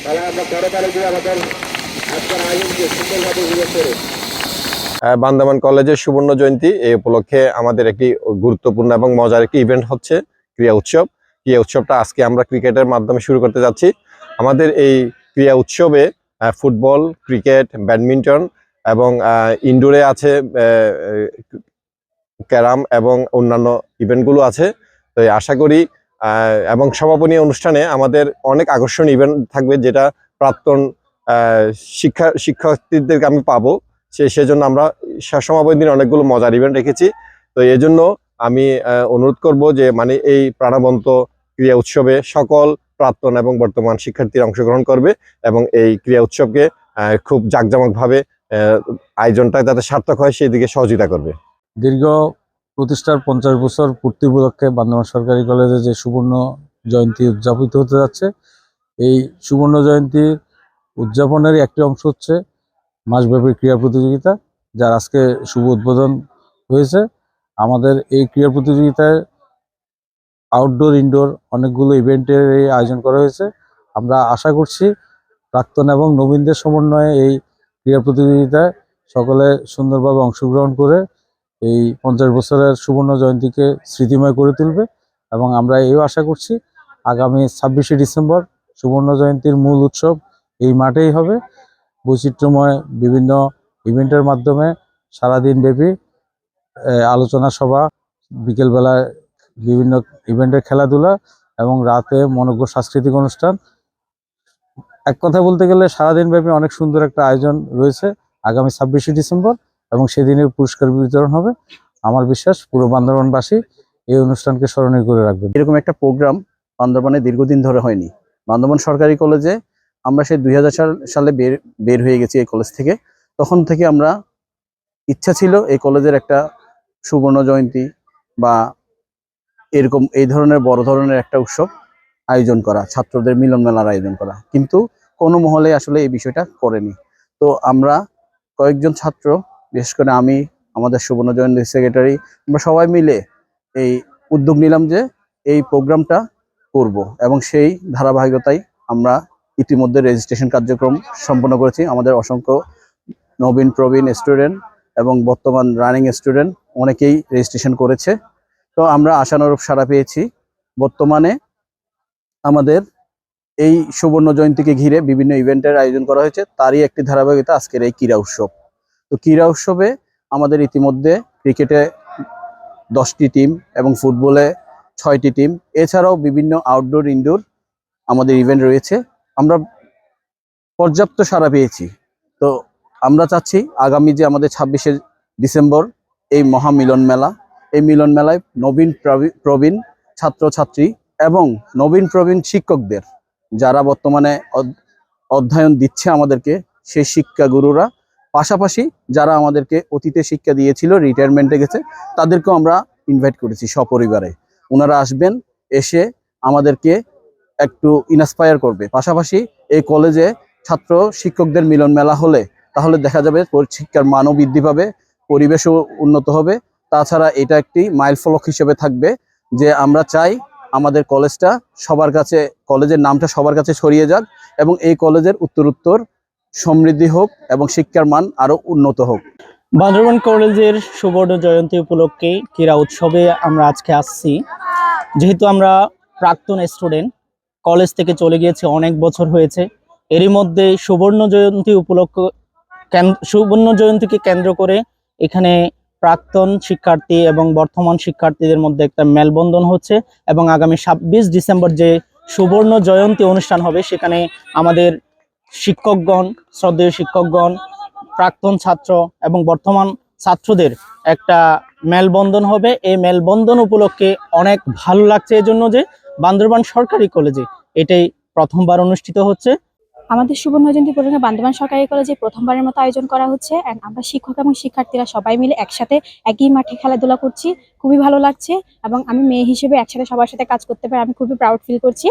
তাহলে আমরা পরে গিয়ে আমাদের আজকের আয়োজনকে সুন্দরভাবে উপভোগ করি। বান্দরবান কলেজের সুবর্ণ জয়ন্তী এই উপলক্ষে আমাদের একটি গুরুত্বপূর্ণ এবং মজার একটি ইভেন্ট হচ্ছে ক্রীড়া উৎসব। ক্রীড়া উৎসবটা আজকে আমরা ক্রিকেটের মাধ্যমে শুরু করতে যাচ্ছি। আমাদের এই ক্রীড়া উৎসবে ফুটবল, ক্রিকেট, ব্যাডমিন্টন এবং ইনডোরে আছে ক্যারাম এবং অন্যান্য ইভেন্টগুলো আছে। তো আশা করি এবং সমাপনী অনুষ্ঠানে আমাদের অনেক আকর্ষণীয় ইভেন্ট থাকবে, যেটা প্রাক্তন শিক্ষার্থীদেরকে আমি পাবো। সেজন্য আমরা সমাপনী দিন অনেকগুলো মজার ইভেন্ট রেখেছি। তো এই জন্য আমি অনুরোধ করব যে মানে এই প্রাণবন্ত ক্রীড়া উৎসবে সকল প্রাক্তন এবং বর্তমান শিক্ষার্থীরা অংশগ্রহণ করবে এবং এই ক্রীড়া উৎসবকে খুব জাঁকজমকভাবে আয়োজনটা যাতে সার্থক হয় সেই দিকে সহযোগিতা করবে। দীর্ঘ প্রতিষ্ঠার 50 বছর পূর্তি উপলক্ষে বান্দরবান সরকারি কলেজে যে সুবর্ণ জয়ন্তী উদযাপিত হতে যাচ্ছে, এই সুবর্ণ জয়ন্তী উদযাপনের একটি অংশ হচ্ছে মাসব্যাপী ক্রীড়া প্রতিযোগিতা, যার আজকে শুভ উদ্বোধন হয়েছে। আমাদের এই ক্রীড়া প্রতিযোগিতায় আউটডোর ইনডোর অনেকগুলো ইভেন্টের আয়োজন করা হয়েছে। আমরা আশা করছি প্রাক্তন এবং নবীনদের সমন্বয়ে এই ক্রীড়া প্রতিযোগিতায় সকলে সুন্দরভাবে অংশগ্রহণ করে এই 50 বছরের সুবর্ণ জয়ন্তীকে স্মৃতিময় করে তুলবে। এবং আমরা এও আশা করছি আগামী 26শে ডিসেম্বর সুবর্ণ জয়ন্তীর মূল উৎসব এই মাঠেই হবে। বৈচিত্র্যময় বিভিন্ন ইভেন্টের মাধ্যমে সারাদিন ব্যাপী আলোচনা সভা, বিকেলবেলায় বিভিন্ন ইভেন্টের খেলাধুলা এবং রাতে মনোজ্ঞ সাংস্কৃতিক অনুষ্ঠান। এক কথা বলতে গেলে সারাদিন ব্যাপী অনেক সুন্দর একটা আয়োজন রয়েছে আগামী 26শে ডিসেম্বর, এবং সেদিনের পুরস্কার বিতরণ হবে। আমার বিশ্বাস পুরো বান্দরবানবাসী এই অনুষ্ঠানকে স্মরণীয় করে রাখবেন। এরকম একটা প্রোগ্রাম বান্দরবানে দীর্ঘদিন ধরে হয়নি। বান্দরবান সরকারি কলেজে আমরা সেই 2000 সালে বের হয়ে গেছি এই কলেজ থেকে। তখন থেকে আমরা ইচ্ছা ছিল এই কলেজের একটা সুবর্ণ জয়ন্তী বা এরকম এই ধরনের বড় ধরনের একটা উৎসব আয়োজন করা, ছাত্রদের মিলন মেলার আয়োজন করা, কিন্তু কোনো মহলে আসলে এই বিষয়টা করেনি। তো আমরা কয়েকজন ছাত্র, বিশেষ করে আমি, আমাদের সুবর্ণ জয়ন্তী সেক্রেটারি, আমরা সবাই মিলে এই উদ্যোগ নিলাম যে এই প্রোগ্রামটা করব, এবং সেই ধারাবাহিকতায় আমরা ইতিমধ্যে রেজিস্ট্রেশন কার্যক্রম সম্পন্ন করেছি। আমাদের অসংখ্য নবীন প্রবীণ স্টুডেন্ট এবং বর্তমান রানিং স্টুডেন্ট অনেকেই রেজিস্ট্রেশন করেছে। তো আমরা আশানুরূপ সাড়া পেয়েছি। বর্তমানে আমাদের এই সুবর্ণ জয়ন্তীকে ঘিরে বিভিন্ন ইভেন্টের আয়োজন করা হয়েছে, তারই একটি ধারাবাহিকতা আজকের এই ক্রীড়া উৎসব। তো ক্রীড়া উৎসবে আমাদের ইতিমধ্যে ক্রিকেটে 10টি টিম এবং ফুটবলে 6টি টিম, এছাড়াও বিভিন্ন আউটডোর ইনডোর আমাদের ইভেন্ট রয়েছে। আমরা পর্যাপ্ত সাড়া পেয়েছি। তো আমরা চাচ্ছি আগামী যে আমাদের 26শে ডিসেম্বর এই মহা মিলন মেলা, এই মিলন মেলায় নবীন প্রবীণ ছাত্রছাত্রী এবং নবীন প্রবীণ শিক্ষকদের, যারা বর্তমানে অধ্যয়ন দিচ্ছে আমাদেরকে, সেই শিক্ষাগুরুরা, পাশাপাশি যারা আমাদেরকে অতীতে শিক্ষা দিয়েছিল, রিটায়ারমেন্টে গেছে, তাদেরকেও আমরা ইনভাইট করেছি সপরিবারে। ওনারা আসবেন, এসে আমাদেরকে একটু ইন্সপায়ার করবে। পাশাপাশি এই কলেজে ছাত্র শিক্ষকদের মিলন মেলা হলে তাহলে দেখা যাবে শিক্ষার মানও বৃদ্ধি পাবে, পরিবেশও উন্নত হবে। তাছাড়া এটা একটি মাইল ফলক হিসেবে থাকবে যে আমরা চাই আমাদের কলেজটা সবার কাছে, কলেজের নামটা সবার কাছে ছড়িয়ে যাক এবং এই কলেজের উত্তরোত্তর সমৃদ্ধি হোক এবং শিক্ষার মান আরো উন্নত হোক। বান্দরবান কলেজের সুবর্ণ জয়ন্তী উপলক্ষে ক্রীড়া উৎসবে আমরা আজকে আসছি। যেহেতু আমরা প্রাক্তন স্টুডেন্ট, কলেজ থেকে চলে গিয়েছে অনেক বছর হয়েছে, এরই মধ্যে সুবর্ণ জয়ন্তীকে কেন্দ্র করে এখানে প্রাক্তন শিক্ষার্থী এবং বর্তমান শিক্ষার্থীদের মধ্যে একটা মেলবন্ধন হচ্ছে, এবং আগামী 26 ডিসেম্বর যে সুবর্ণ জয়ন্তী অনুষ্ঠান হবে সেখানে আমাদের শিক্ষকগণ, শ্রদ্ধেয় শিক্ষকগণ, প্রাক্তন ছাত্র এবং বর্তমান ছাত্রদের একটা মেলবন্ধন হবে। এই মেলবন্ধন উপলক্ষে অনেক ভালো লাগছে এজন্য যে বান্দরবান সরকারি কলেজে এটাই প্রথমবার অনুষ্ঠিত হচ্ছে। আমাদের সুবর্ণ জয়ন্তী উপলক্ষে বান্দরবান সরকারি কলেজে প্রথমবারের মতো আয়োজন করা হচ্ছে। আমরা শিক্ষক এবং শিক্ষার্থীরা সবাই মিলে একসাথে একই মাঠে খেলাধুলা করছি, খুবই ভালো লাগছে, এবং আমি মেয়ে হিসেবে একসাথে সবার সাথে কাজ করতে পারে আমি খুবই প্রাউড ফিল করছি।